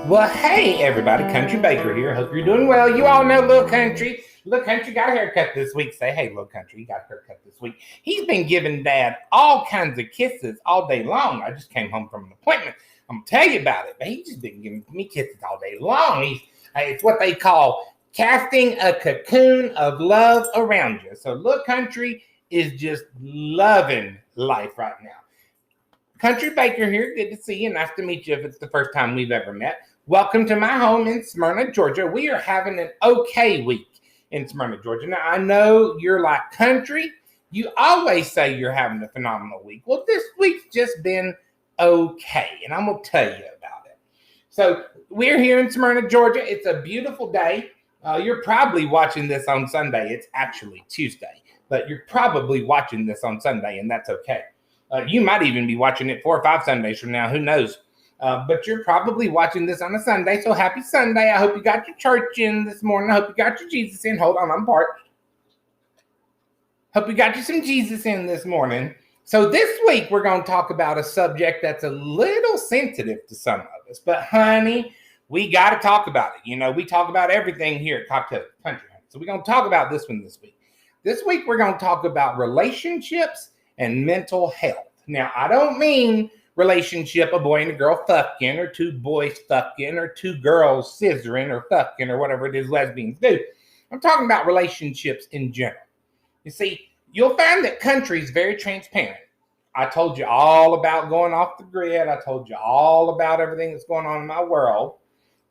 Well, hey everybody, Country Baker here. Hope you're doing well. You all know Lil Country. Lil Country got a haircut this week. Say, hey, Lil Country, you got a haircut this week. He's been giving Dad all kinds of kisses all day long. I just came home from an appointment. I'm gonna tell you about it, but he's just been giving me kisses all day long. It's what they call casting a cocoon of love around you. So Lil Country is just loving life right now. Country Baker here. Good to see you. Nice to meet you if it's the first time we've ever met. Welcome to my home in Smyrna, Georgia. We are having an okay week in Smyrna, Georgia. Now, I know you're like Country. You always say you're having a phenomenal week. Well, this week's just been okay, and I'm going to tell you about it. So we're here in Smyrna, Georgia. It's a beautiful day. You're probably watching this on Sunday. It's actually Tuesday, but you're probably watching this on Sunday, and that's okay. You might even be watching it 4 or 5 Sundays from now. Who knows? But you're probably watching this on a Sunday. So happy Sunday. I hope you got your church in this morning. I hope you got your Jesus in. Hold on, I'm parched. Hope you got you some Jesus in this morning. So this week, we're going to talk about a subject that's a little sensitive to some of us. But honey, we got to talk about it. You know, we talk about everything here at Cocktail Country. So we're going to talk about this one this week. This week, we're going to talk about relationships and mental health. Now, I don't mean relationship, a boy and a girl fucking, or 2 boys fucking, or 2 girls scissoring, or fucking, or whatever it is lesbians do. I'm talking about relationships in general. You see, you'll find that Country is very transparent. I told you all about going off the grid. I told you all about everything that's going on in my world.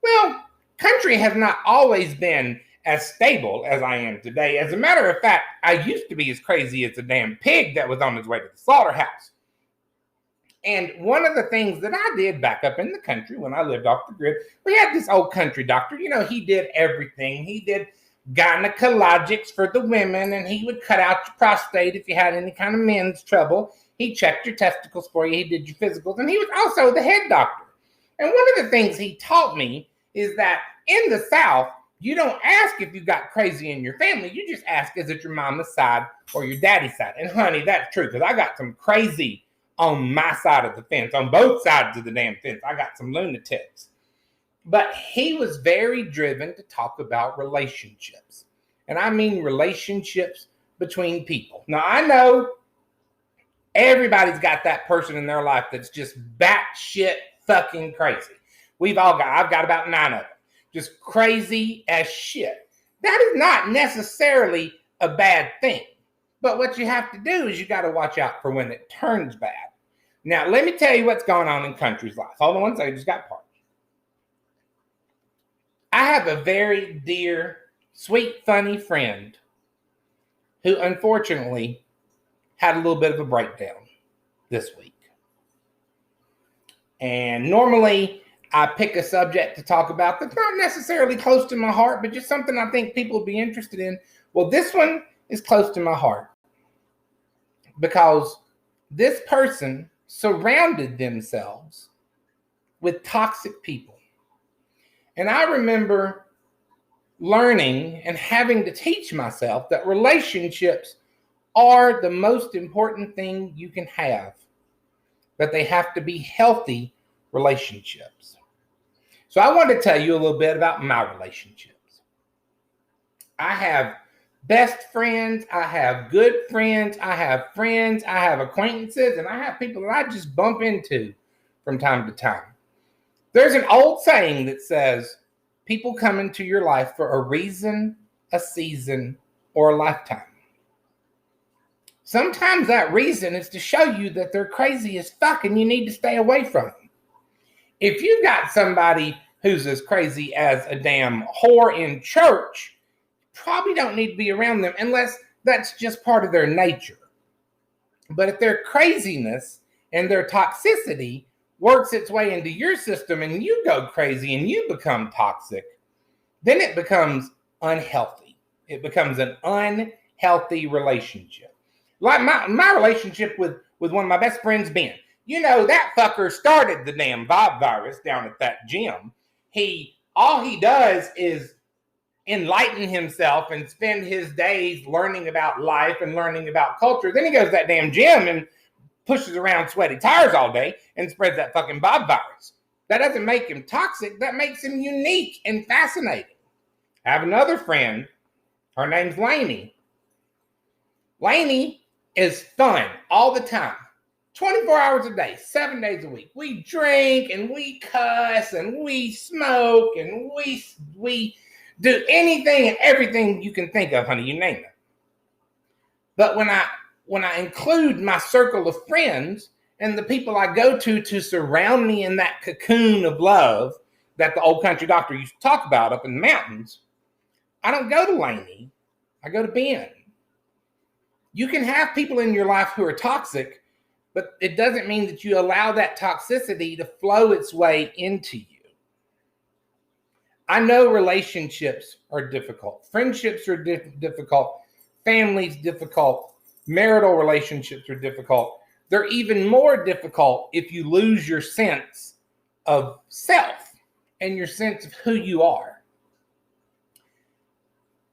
Well, Country has not always been as stable as I am today. As a matter of fact, I used to be as crazy as a damn pig that was on his way to the slaughterhouse. And one of the things that I did back up in the country when I lived off the grid, we had this old country doctor. You know, he did everything. He did gynecologics for the women, and he would cut out your prostate if you had any kind of men's trouble. He checked your testicles for you. He did your physicals, and he was also the head doctor. And one of the things he taught me is that in the South, you don't ask if you got crazy in your family. You just ask, is it your mama's side or your daddy's side? And honey, that's true, because I got some crazy on my side of the fence, on both sides of the damn fence. I got some lunatics. But he was very driven to talk about relationships. And I mean relationships between people. Now, I know everybody's got that person in their life that's just batshit fucking crazy. I've got about 9 of them. Just crazy as shit. That is not necessarily a bad thing. But what you have to do is you got to watch out for when it turns bad. Now, let me tell you what's going on in Country's life. Hold on one second, I just got parched. I have a very dear, sweet, funny friend who unfortunately had a little bit of a breakdown this week. And normally, I pick a subject to talk about that's not necessarily close to my heart, but just something I think people would be interested in. Well, this one is close to my heart because this person surrounded themselves with toxic people. And I remember learning and having to teach myself that relationships are the most important thing you can have, but they have to be healthy relationships. So I want to tell you a little bit about my relationships. I have best friends, I have good friends, I have acquaintances, and I have people that I just bump into from time to time. There's an old saying that says, people come into your life for a reason, a season, or a lifetime. Sometimes that reason is to show you that they're crazy as fuck and you need to stay away from them. If you've got somebody who's as crazy as a damn whore in church, probably don't need to be around them unless that's just part of their nature. But if their craziness and their toxicity works its way into your system and you go crazy and you become toxic, then it becomes unhealthy. It becomes an unhealthy relationship. Like my relationship with one of my best friends, Ben. You know, that fucker started the damn vibe virus down at that gym. All he does is enlighten himself and spend his days learning about life and learning about culture. Then he goes to that damn gym and pushes around sweaty tires all day and spreads that fucking Bob virus. That doesn't make him toxic. That makes him unique and fascinating. I have another friend. Her name's Lainey. Lainey is fun all the time. 24 hours a day, 7 days a week. We drink and we cuss and we smoke and we do anything and everything you can think of, honey, you name it. But when I include my circle of friends and the people I go to surround me in that cocoon of love that the old country doctor used to talk about up in the mountains, I don't go to Lainey. I go to Ben. You can have people in your life who are toxic, but it doesn't mean that you allow that toxicity to flow its way into you. I know relationships are difficult. Friendships are difficult. Families difficult. Marital relationships are difficult. They're even more difficult if you lose your sense of self and your sense of who you are.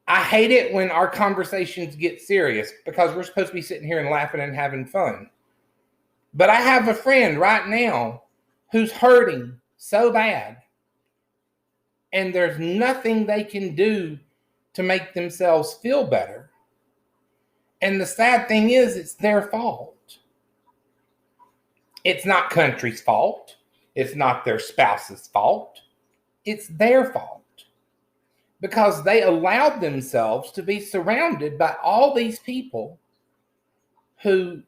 I hate it when our conversations get serious because we're supposed to be sitting here and laughing and having fun. But I have a friend right now who's hurting so bad, and there's nothing they can do to make themselves feel better. And the sad thing is, it's their fault. It's not country's fault. It's not their spouse's fault. It's their fault. Because they allowed themselves to be surrounded by all these people who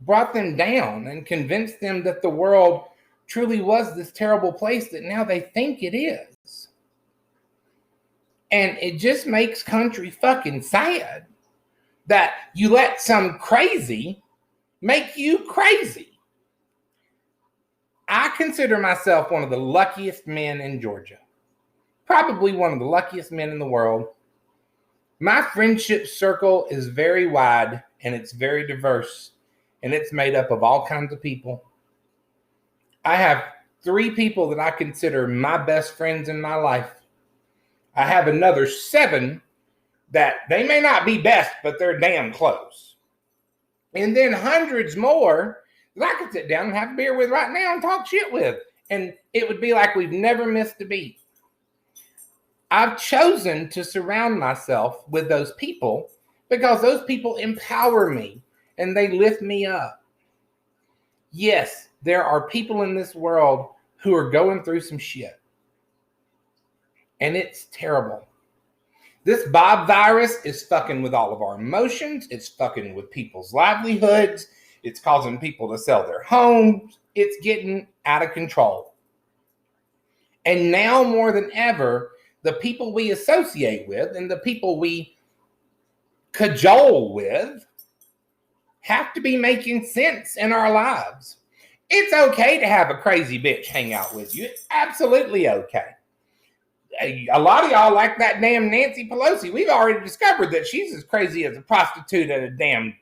brought them down and convinced them that the world truly was this terrible place that now they think it is. And it just makes country fucking sad that you let some crazy make you crazy. I consider myself one of the luckiest men in Georgia. Probably one of the luckiest men in the world. My friendship circle is very wide and it's very diverse. And it's made up of all kinds of people. I have 3 people that I consider my best friends in my life. I have another 7 that they may not be best, but they're damn close. And then hundreds more that I could sit down and have a beer with right now and talk shit with. And it would be like we've never missed a beat. I've chosen to surround myself with those people because those people empower me. And they lift me up. Yes, there are people in this world who are going through some shit. And it's terrible. This Bob virus is fucking with all of our emotions. It's fucking with people's livelihoods. It's causing people to sell their homes. It's getting out of control. And now more than ever, the people we associate with and the people we cajole with have to be making sense in our lives. It's okay to have a crazy bitch hang out with you. It's absolutely okay. A lot of y'all like that damn Nancy Pelosi. We've already discovered that she's as crazy as a prostitute at a damn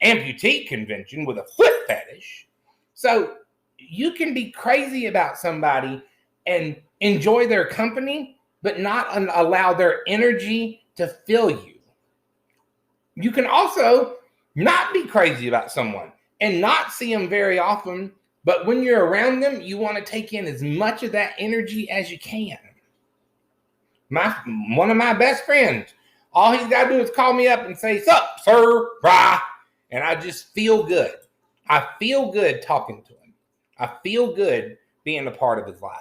amputee convention with a foot fetish. So you can be crazy about somebody and enjoy their company, but not allow their energy to fill you. You can also not be crazy about someone and not see them very often, but when you're around them, you want to take in as much of that energy as you can. One of my best friends, all he's got to do is call me up and say, "Sup, sir, brah," and I just feel good. I feel good talking to him. I feel good being a part of his life.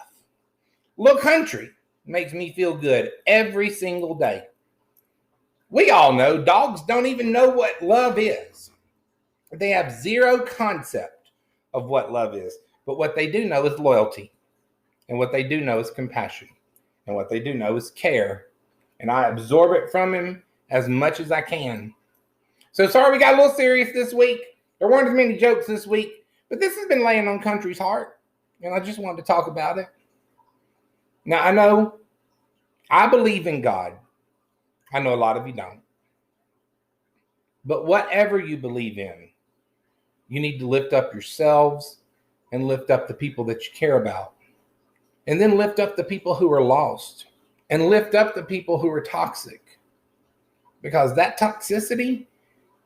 Little country makes me feel good every single day. We all know dogs don't even know what love is. They have zero concept of what love is. But what they do know is loyalty. And what they do know is compassion. And what they do know is care. And I absorb it from him as much as I can. So sorry we got a little serious this week. There weren't as many jokes this week. But this has been laying on country's heart. And I just wanted to talk about it. Now I know I believe in God. I know a lot of you don't. But whatever you believe in, you need to lift up yourselves and lift up the people that you care about. And then lift up the people who are lost. And lift up the people who are toxic. Because that toxicity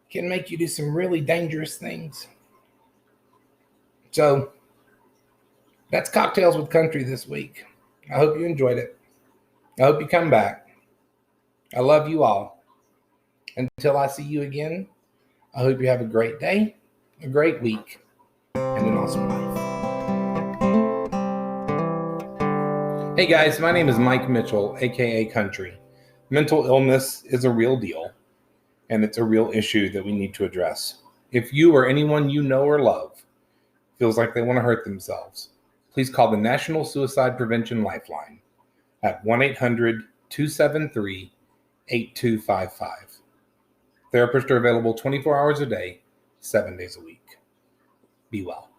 can make you do some really dangerous things. So, That's Cocktails with Country this week. I hope you enjoyed it. I hope you come back. I love you all. Until I see you again, I hope you have a great day, a great week, and an awesome life. Hey guys, my name is Mike Mitchell, aka Country. Mental illness is a real deal, and it's a real issue that we need to address. If you or anyone you know or love feels like they want to hurt themselves, please call the National Suicide Prevention Lifeline at 1-800-273-8255. Therapists are available 24 hours a day, 7 days a week. Be well.